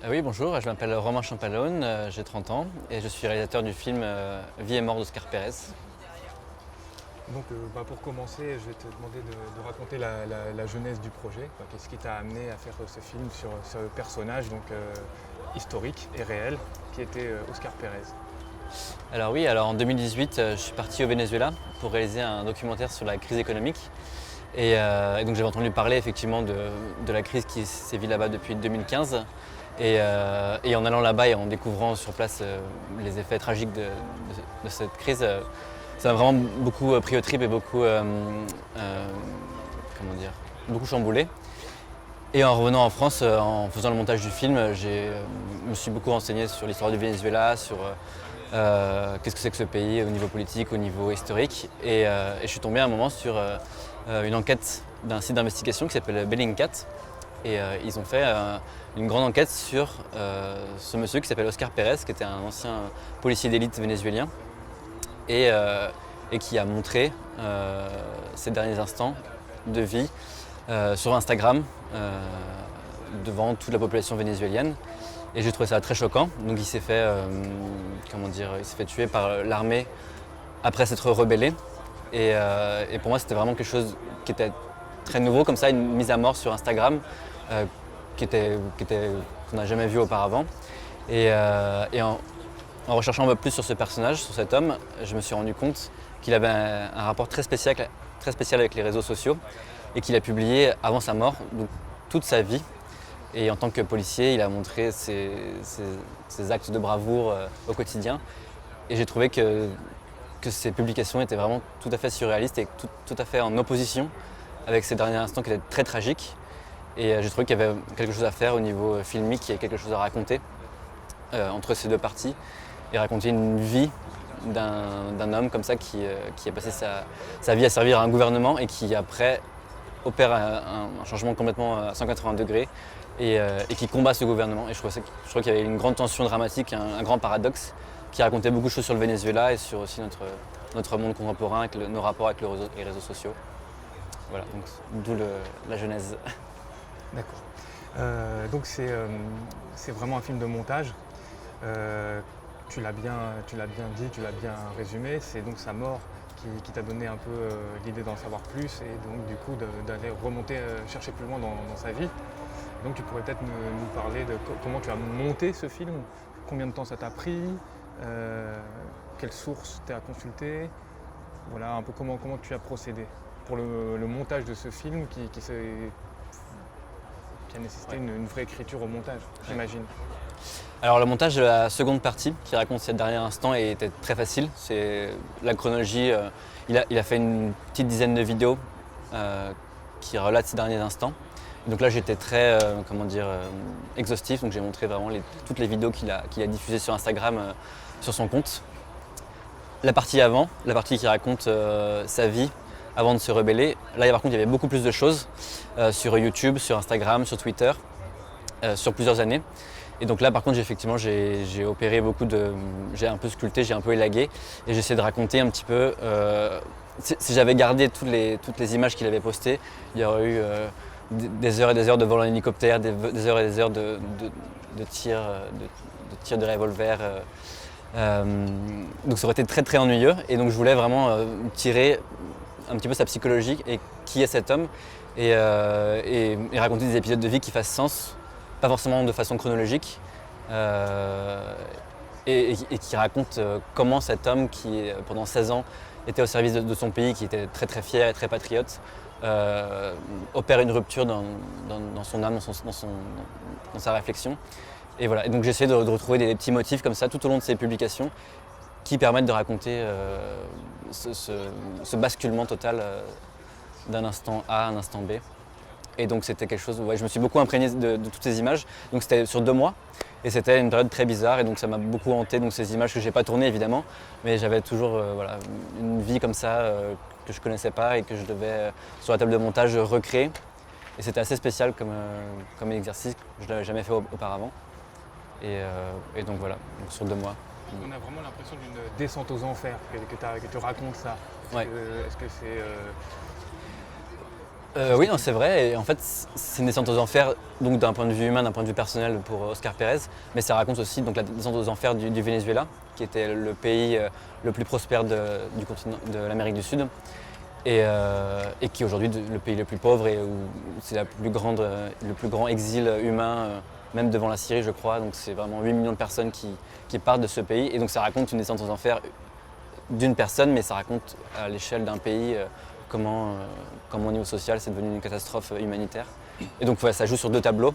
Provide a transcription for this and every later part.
Oui, bonjour, je m'appelle Romain Champalone, j'ai 30 ans et je suis réalisateur du film Vie et mort d'Oscar Pérez. Pour commencer, je vais te demander de raconter la genèse du projet. Qu'est-ce qui t'a amené à faire ce film sur ce personnage historique et réel qui était Oscar Pérez. Alors oui, en 2018, je suis parti au Venezuela pour réaliser un documentaire sur la crise économique. Et donc j'avais entendu parler effectivement de la crise qui sévit là-bas depuis 2015. Et en allant là-bas et en découvrant sur place les effets tragiques de cette crise, ça m'a vraiment beaucoup pris au trip et beaucoup chamboulé. Et en revenant en France, en faisant le montage du film, je me suis beaucoup renseigné sur l'histoire du Venezuela, sur qu'est-ce que c'est que ce pays au niveau politique, au niveau historique. Et je suis tombé à un moment sur une enquête d'un site d'investigation qui s'appelle Bellingcat. Et ils ont fait une grande enquête sur ce monsieur qui s'appelle Oscar Pérez, qui était un ancien policier d'élite vénézuélien et qui a montré ses derniers instants de vie sur Instagram devant toute la population vénézuélienne. Et j'ai trouvé ça très choquant. Donc il s'est fait, il s'est fait tuer par l'armée après s'être rebellé. Et pour moi, c'était vraiment quelque chose qui était très nouveau, comme ça, une mise à mort sur Instagram qu'on n'a jamais vu auparavant. En recherchant un peu plus sur ce personnage, sur cet homme, je me suis rendu compte qu'il avait un rapport très spécial avec les réseaux sociaux et qu'il a publié avant sa mort donc, toute sa vie. Et en tant que policier, il a montré ses actes de bravoure au quotidien. Et j'ai trouvé que ces publications étaient vraiment tout à fait surréalistes et tout à fait en opposition avec ces derniers instants qui étaient très tragiques. Et j'ai trouvé qu'il y avait quelque chose à faire au niveau filmique, qu'il y avait quelque chose à raconter entre ces deux parties et raconter une vie d'un homme comme ça qui a passé sa vie à servir à un gouvernement et qui après opère un changement complètement à 180 degrés et qui combat ce gouvernement. Et je trouvais qu'il y avait une grande tension dramatique, un grand paradoxe qui racontait beaucoup de choses sur le Venezuela et sur aussi notre monde contemporain, avec nos rapports avec les réseaux sociaux. Voilà, donc d'où la genèse. D'accord. C'est vraiment un film de montage. Tu l'as bien dit, tu l'as bien résumé. C'est donc sa mort qui t'a donné un peu l'idée d'en savoir plus et donc du coup d'aller remonter, chercher plus loin dans sa vie. Donc tu pourrais peut-être nous parler de comment tu as monté ce film, combien de temps ça t'a pris, quelles sources tu as consultées, voilà un peu comment tu as procédé pour le montage de ce film qui a nécessité une vraie écriture au montage, j'imagine. Alors le montage de la seconde partie qui raconte ces derniers instants était très facile. C'est la chronologie. Il a fait une petite dizaine de vidéos qui relatent ces derniers instants. Donc là j'étais très exhaustif. Donc j'ai montré vraiment toutes les vidéos qu'il a diffusées sur Instagram sur son compte. La partie avant, la partie qui raconte sa vie avant de se rebeller. Là par contre il y avait beaucoup plus de choses sur YouTube, sur Instagram, sur Twitter, sur plusieurs années. Et donc là par contre j'ai opéré j'ai un peu sculpté, j'ai un peu élagué et j'ai essayé de raconter un petit peu, si j'avais gardé toutes les images qu'il avait postées, il y aurait eu des heures et des heures de vol en hélicoptère, des heures et des heures de tir de revolver. Donc ça aurait été très très ennuyeux et donc je voulais vraiment tirer un petit peu sa psychologie et qui est cet homme et raconter des épisodes de vie qui fassent sens. Pas forcément de façon chronologique, et qui raconte comment cet homme qui, pendant 16 ans, était au service de son pays, qui était très très fier et très patriote, opère une rupture dans son âme, dans sa réflexion. Et voilà. Et donc j'ai essayé de retrouver des petits motifs comme ça tout au long de ces publications qui permettent de raconter ce basculement total d'un instant A à un instant B. Et donc c'était quelque chose, je me suis beaucoup imprégné de toutes ces images. Donc c'était sur 2 mois et c'était une période très bizarre et donc ça m'a beaucoup hanté. Donc ces images que j'ai pas tournées évidemment, mais j'avais toujours une vie comme ça que je connaissais pas et que je devais sur la table de montage recréer. Et c'était assez spécial comme exercice, je l'avais jamais fait auparavant. Et donc voilà, donc sur 2 mois. On a vraiment l'impression d'une descente aux enfers que tu racontes ça. Ouais. Est-ce que c'est Oui, non, c'est vrai. Et en fait, c'est une descente aux enfers, donc d'un point de vue humain, d'un point de vue personnel pour Oscar Pérez. Mais ça raconte aussi donc, la descente aux enfers du Venezuela, qui était le pays le plus prospère du continent de l'Amérique du Sud. Et qui est aujourd'hui le pays le plus pauvre et où c'est le plus grand exil humain, même devant la Syrie, je crois. Donc c'est vraiment 8 millions de personnes qui partent de ce pays. Et donc ça raconte une descente aux enfers d'une personne, mais ça raconte à l'échelle d'un pays comment au niveau social c'est devenu une catastrophe humanitaire. Et donc ça joue sur deux tableaux.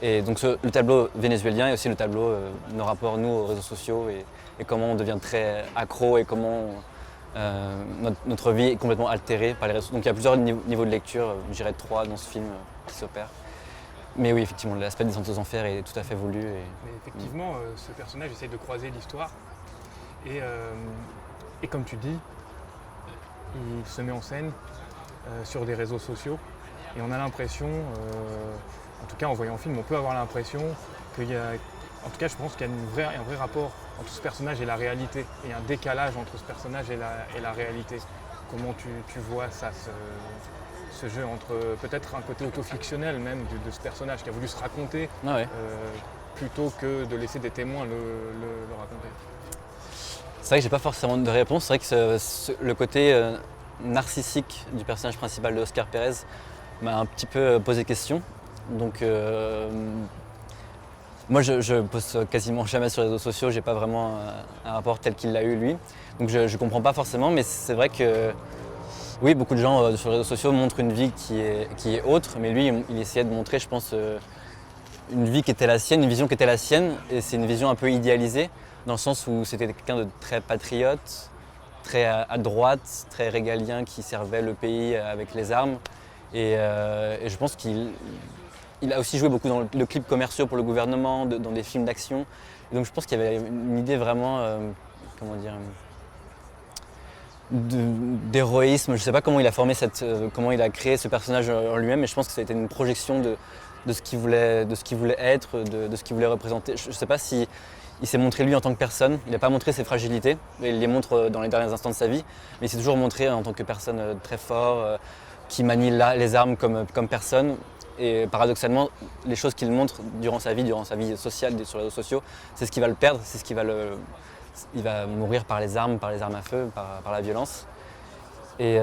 Et donc le tableau vénézuélien et aussi le tableau nos rapports nous aux réseaux sociaux et comment on devient très accro et comment notre vie est complètement altérée par les réseaux. Donc il y a plusieurs niveaux de lecture, je dirais 3 dans ce film qui s'opèrent. Mais oui, effectivement, l'aspect des descente aux enfers est tout à fait voulu. Mais effectivement, ce personnage essaye de croiser l'histoire et comme tu dis, il se met en scène sur des réseaux sociaux et on a l'impression, en tout cas en voyant le film, on peut avoir l'impression qu'il y a, en tout cas je pense qu'il y a un vrai rapport entre ce personnage et la réalité, et un décalage entre ce personnage et la réalité. Comment tu vois ça, ce jeu entre peut-être un côté autofictionnel même de ce personnage qui a voulu se raconter plutôt que de laisser des témoins le raconter. C'est vrai que j'ai pas forcément de réponse. C'est vrai que le côté narcissique du personnage principal de Oscar Pérez m'a un petit peu posé question. Donc moi je poste quasiment jamais sur les réseaux sociaux, j'ai pas vraiment un rapport tel qu'il l'a eu lui. Donc je comprends pas forcément, mais c'est vrai que oui, beaucoup de gens sur les réseaux sociaux montrent une vie qui est autre, mais lui il essayait de montrer, je pense, une vie qui était la sienne, une vision qui était la sienne, et c'est une vision un peu idéalisée, dans le sens où c'était quelqu'un de très patriote, très à droite, très régalien, qui servait le pays avec les armes. Et je pense qu'il a aussi joué beaucoup dans le clip commerciaux pour le gouvernement, dans des films d'action. Et donc je pense qu'il y avait une idée vraiment, comment dire, d'héroïsme. Je ne sais pas comment il a formé comment il a créé ce personnage en lui-même, mais je pense que ça a été une projection de ce qu'il voulait être, de ce qu'il voulait représenter. Je ne sais pas si il s'est montré lui en tant que personne. Il n'a pas montré ses fragilités. Il les montre dans les derniers instants de sa vie, mais il s'est toujours montré en tant que personne très fort, qui manie les armes comme personne. Et paradoxalement, les choses qu'il montre durant sa vie sociale sur les réseaux sociaux, c'est ce qui va le perdre, c'est ce qui va il va mourir par les armes à feu, par la violence. Et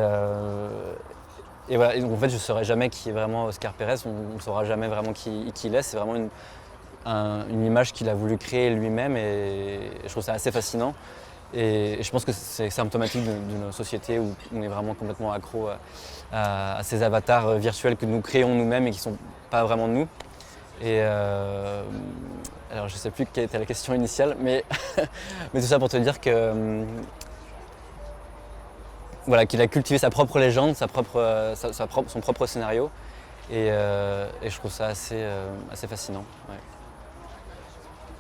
voilà, et donc en fait je ne saurais jamais qui est vraiment Oscar Pérez, on ne saura jamais vraiment qui il est, c'est vraiment une image qu'il a voulu créer lui-même et je trouve ça assez fascinant. Et je pense que c'est symptomatique d'une société où on est vraiment complètement accro à ces avatars virtuels que nous créons nous-mêmes et qui ne sont pas vraiment nous. Et alors je ne sais plus quelle était la question initiale, mais, mais tout ça pour te dire que voilà, qu'il a cultivé sa propre légende, son propre scénario. Et je trouve ça assez fascinant. Ouais.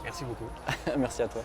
Merci beaucoup. Merci à toi.